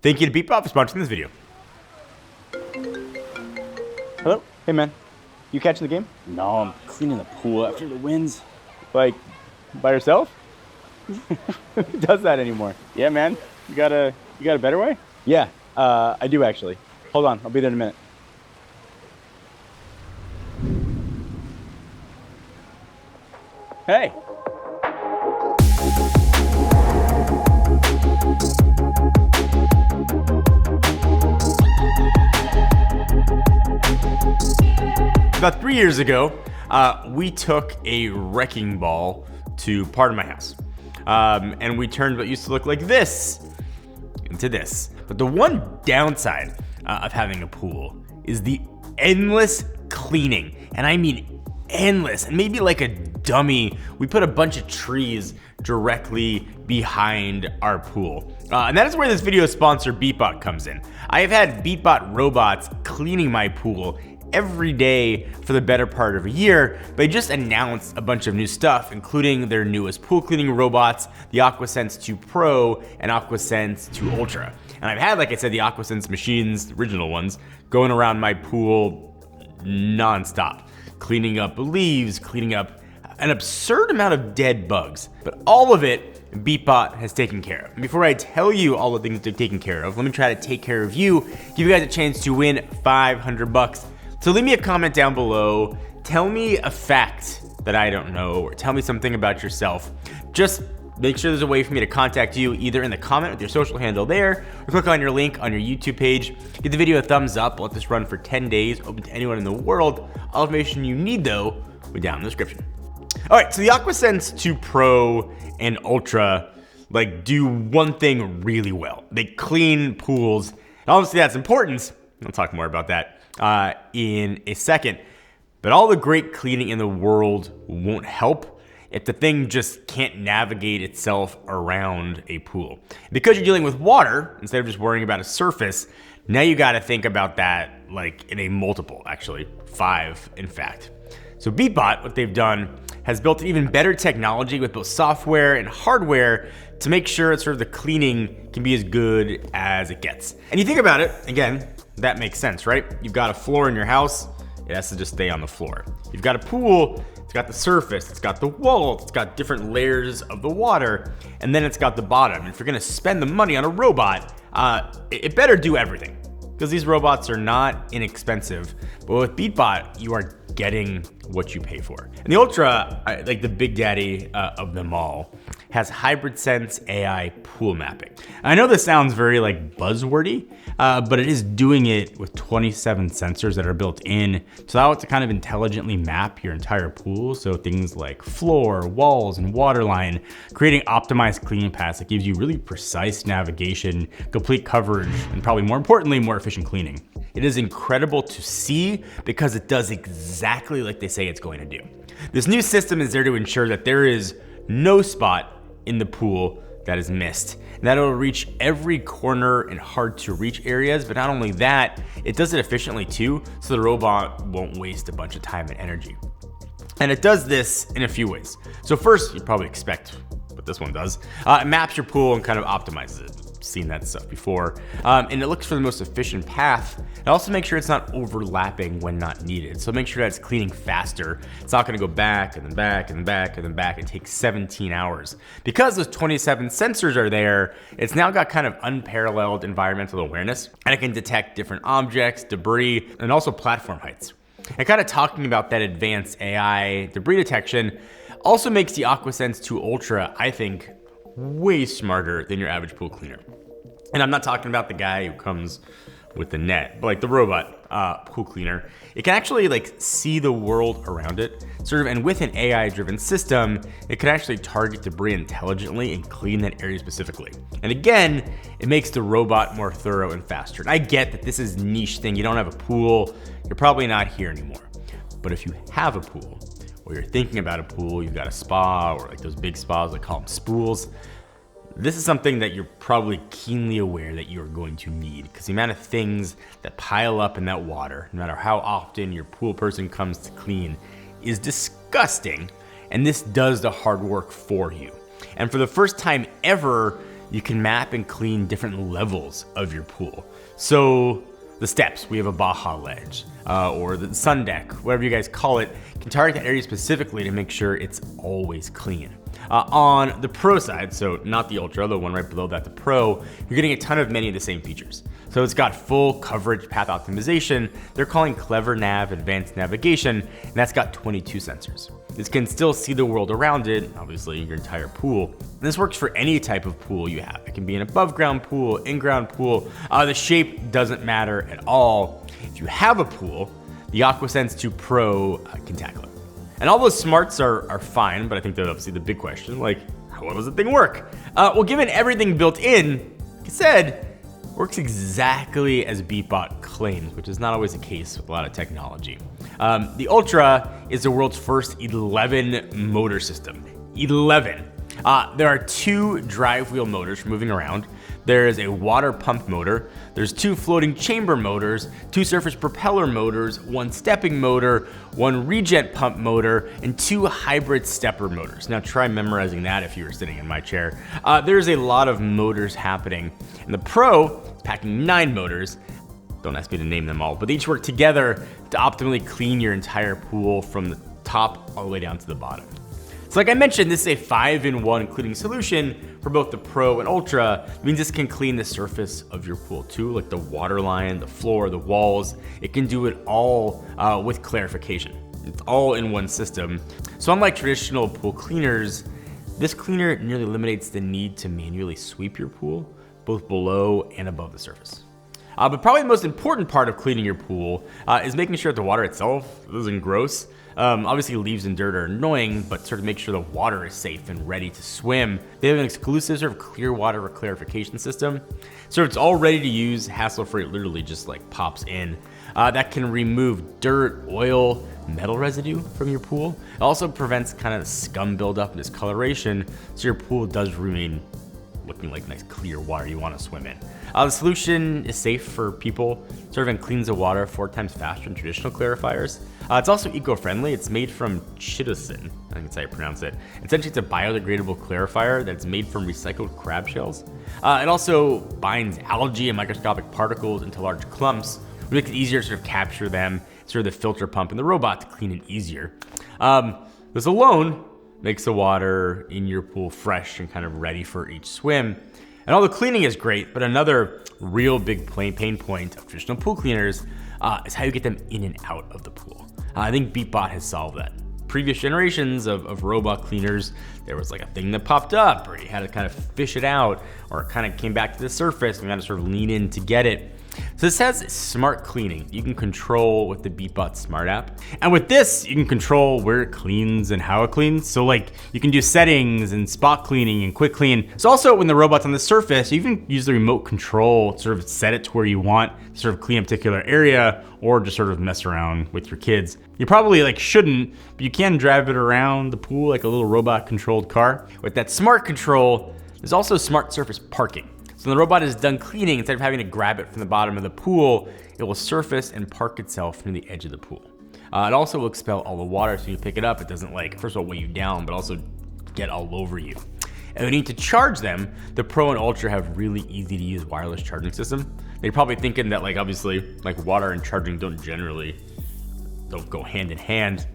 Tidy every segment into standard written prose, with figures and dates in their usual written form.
Thank you to BeatBot for sponsoring this video. Hello? Hey man, you catching the game? No, I'm cleaning the pool after the winds. Like, by yourself? Who does that anymore? Yeah man, you got a better way? Yeah, I do actually. Hold on, I'll be there in a minute. Hey! About 3 years ago, we took a wrecking ball to part of my house. And we turned what used to look like this into this. But the one downside of having a pool is the endless cleaning. And I mean endless. And maybe like a dummy, we put a bunch of trees directly behind our pool. And that is where this video sponsor BeatBot comes in. I have had BeatBot robots cleaning my pool every day for the better part of a year. They just announced a bunch of new stuff, including their newest pool cleaning robots, the AquaSense 2 Pro and AquaSense 2 Ultra. And I've had, like I said, the AquaSense machines, the original ones, going around my pool nonstop, cleaning up leaves, cleaning up an absurd amount of dead bugs, but all of it BeatBot has taken care of. And before I tell you all the things they've taken care of, let me try to take care of you, give you guys a chance to win $500. So leave me a comment down below. Tell me a fact that I don't know, or tell me something about yourself. Just make sure there's a way for me to contact you, either in the comment with your social handle there, or click on your link on your YouTube page. Give the video a thumbs up. Let this run for 10 days, open to anyone in the world. All information you need, though, will be down in the description. All right, so the AquaSense 2 Pro and Ultra do one thing really well. They clean pools. And obviously that's important. I'll talk more about that in a second. But all the great cleaning in the world won't help if the thing just can't navigate itself around a pool. Because you're dealing with water, instead of just worrying about a surface, now you gotta think about that in a multiple, actually, 5 in fact. So BeatBot, what they've done, has built an even better technology with both software and hardware to make sure it's the cleaning can be as good as it gets. And you think about it, again, that makes sense, right? You've got a floor in your house, it has to just stay on the floor. You've got a pool, it's got the surface, it's got the walls, it's got different layers of the water, and then it's got the bottom. And if you're gonna spend the money on a robot, it better do everything, because these robots are not inexpensive. But with BeatBot, you are getting what you pay for. And the Ultra, like the big daddy of them all, has HybridSense AI pool mapping. I know this sounds very buzzwordy, but it is doing it with 27 sensors that are built in to allow it to kind of intelligently map your entire pool. So things like floor, walls, and water line, creating optimized cleaning paths that gives you really precise navigation, complete coverage, and probably more importantly, more efficient cleaning. It is incredible to see because it does exactly like they say it's going to do. This new system is there to ensure that there is no spot in the pool that is missed, and that it'll reach every corner and hard to reach areas. But not only that, it does it efficiently too, so the robot won't waste a bunch of time and energy. And it does this in a few ways. So first, you probably expect what this one does. It maps your pool and kind of optimizes it. Seen that stuff before. And it looks for the most efficient path. It also makes sure it's not overlapping when not needed. So make sure that it's cleaning faster. It's not gonna go back and then back and then back and then back. It takes 17 hours. Because those 27 sensors are there, it's now got kind of unparalleled environmental awareness, and it can detect different objects, debris, and also platform heights. And kind of talking about that advanced AI debris detection also makes the AquaSense 2 Ultra, I think, way smarter than your average pool cleaner. And I'm not talking about the guy who comes with the net, but the robot pool cleaner. It can actually see the world around it, and with an AI-driven system, it can actually target debris intelligently and clean that area specifically. And again, it makes the robot more thorough and faster. And I get that this is a niche thing. You don't have a pool, you're probably not here anymore. But if you have a pool, or you're thinking about a pool, you've got a spa, or those big spas, they call them spools, this is something that you're probably keenly aware that you're going to need, because the amount of things that pile up in that water, no matter how often your pool person comes to clean, is disgusting. And this does the hard work for you. And for the first time ever, you can map and clean different levels of your pool. So the steps, we have a Baja ledge, or the sun deck, whatever you guys call it, can target that area specifically to make sure it's always clean. On the Pro side, so not the Ultra, the one right below that, the Pro, you're getting a ton of many of the same features. So it's got full coverage path optimization, they're calling Clever Nav Advanced Navigation, and that's got 22 sensors. This can still see the world around it, obviously your entire pool. And this works for any type of pool you have. It can be an above ground pool, in-ground pool, the shape doesn't matter at all. If you have a pool, the AquaSense 2 Pro can tackle it. And all those smarts are fine, but I think that's obviously the big question, like, how well does the thing work? Well, given everything built in, like I said, works exactly as BeatBot claims, which is not always the case with a lot of technology. The Ultra is the world's first 11 motor system. 11. There are 2 drive wheel motors for moving around. There is a water pump motor. There's 2 floating chamber motors, 2 surface propeller motors, 1 stepping motor, 1 regen pump motor, and 2 hybrid stepper motors. Now try memorizing that if you were sitting in my chair. There's a lot of motors happening. And the Pro is packing 9 motors. Don't ask me to name them all, but they each work together to optimally clean your entire pool from the top all the way down to the bottom. So like I mentioned, this is a 5-in-1 cleaning solution for both the Pro and Ultra. It means this can clean the surface of your pool too, like the water line, the floor, the walls. It can do it all with clarification. It's all in one system. So unlike traditional pool cleaners, this cleaner nearly eliminates the need to manually sweep your pool, both below and above the surface. But probably the most important part of cleaning your pool is making sure that the water itself isn't gross. Obviously leaves and dirt are annoying, but sort of make sure the water is safe and ready to swim. They have an exclusive sort of clear water clarification system. So it's all ready to use, hassle-free, it literally just like pops in. That can remove dirt, oil, metal residue from your pool. It also prevents kind of the scum buildup and discoloration, so your pool does remain looking like nice clear water you want to swim in. The solution is safe for people, sort of cleans the water 4 times faster than traditional clarifiers. It's also eco-friendly. It's made from chitosan, I think that's how you pronounce it. Essentially, it's a biodegradable clarifier that's made from recycled crab shells. It also binds algae and microscopic particles into large clumps, which makes it easier to sort of capture them, sort of the filter pump in the robot to clean it easier. This alone makes the water in your pool fresh and kind of ready for each swim. And all the cleaning is great, but another real big pain point of traditional pool cleaners is how you get them in and out of the pool. I think BeatBot has solved that. Previous generations of robot cleaners, there was like a thing that popped up, or you had to kind of fish it out, or it kind of came back to the surface and you had to sort of lean in to get it. So this has smart cleaning. You can control with the BeatBot Smart app. And with this, you can control where it cleans and how it cleans. So like you can do settings and spot cleaning and quick clean. So also when the robot's on the surface, you can use the remote control, sort of set it to where you want to sort of clean a particular area, or just sort of mess around with your kids. You probably like shouldn't, but you can drive it around the pool like a little robot controlled car. With that smart control, there's also smart surface parking. So when the robot is done cleaning, instead of having to grab it from the bottom of the pool, it will surface and park itself near the edge of the pool. It also will expel all the water, so when you pick it up, it doesn't like, first of all, weigh you down, but also get all over you. And when you need to charge them, the Pro and Ultra have really easy to use wireless charging system. They're probably thinking that like, obviously, like water and charging don't go hand in hand.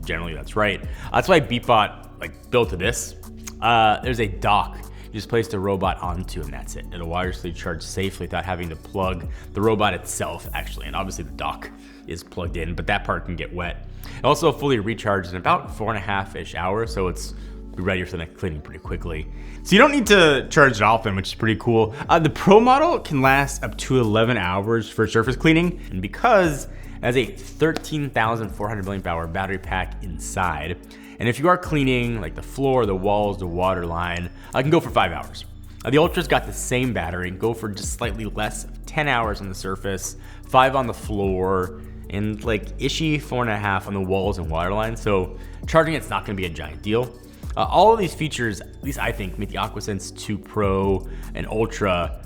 Generally, that's right. That's why BeatBot like built to this. There's a dock. You just place the robot onto, and that's it. It'll wirelessly charge safely without having to plug the robot itself, actually. And obviously the dock is plugged in, but that part can get wet. It also fully recharges in about 4.5-ish hours, so it's be ready for the next cleaning pretty quickly. So you don't need to charge it often, which is pretty cool. The Pro model can last up to 11 hours for surface cleaning, and because it has a 13,400 milliamp hour battery pack inside, and if you are cleaning like the floor, the walls, the water line, I can go for 5 hours. The Ultra's got the same battery, go for just slightly less, 10 hours on the surface, 5 on the floor, and like ishy 4.5 on the walls and water line. So charging it's not gonna be a giant deal. All of these features, at least I think, make the AquaSense 2 Pro and Ultra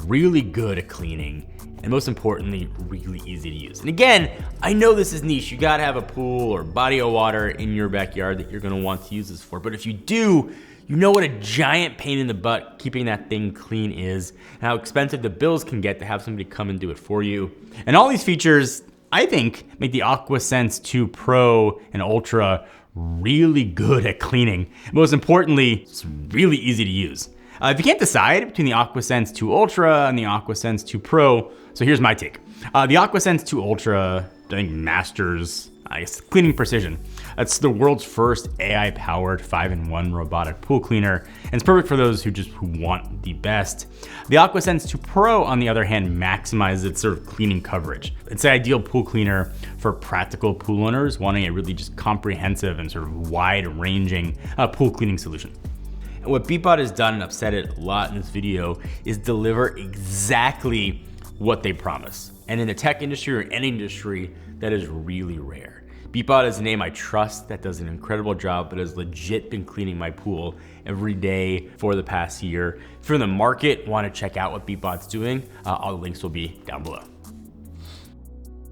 really good at cleaning, and most importantly, really easy to use. And again, I know this is niche. You gotta have a pool or body of water in your backyard that you're gonna want to use this for. But if you do, You know what a giant pain in the butt keeping that thing clean is, and how expensive the bills can get to have somebody come and do it for you. And all these features, I think, make the AquaSense 2 Pro and Ultra really good at cleaning. Most importantly, it's really easy to use. If you can't decide between the AquaSense 2 Ultra and the AquaSense 2 Pro, so here's my take. The AquaSense 2 Ultra, I think, masters cleaning precision. That's the world's first AI-powered 5-in-1 robotic pool cleaner, and it's perfect for those who want the best. The AquaSense 2 Pro, on the other hand, maximizes its sort of cleaning coverage. It's the ideal pool cleaner for practical pool owners wanting a really just comprehensive and sort of wide-ranging pool cleaning solution. And what BeatBot has done, and I've said it a lot in this video, is deliver exactly what they promise. And in the tech industry or any industry, that is really rare. BeatBot is a name I trust that does an incredible job, but has legit been cleaning my pool every day for the past year. If you're in the market, want to check out what BeatBot's doing, all the links will be down below.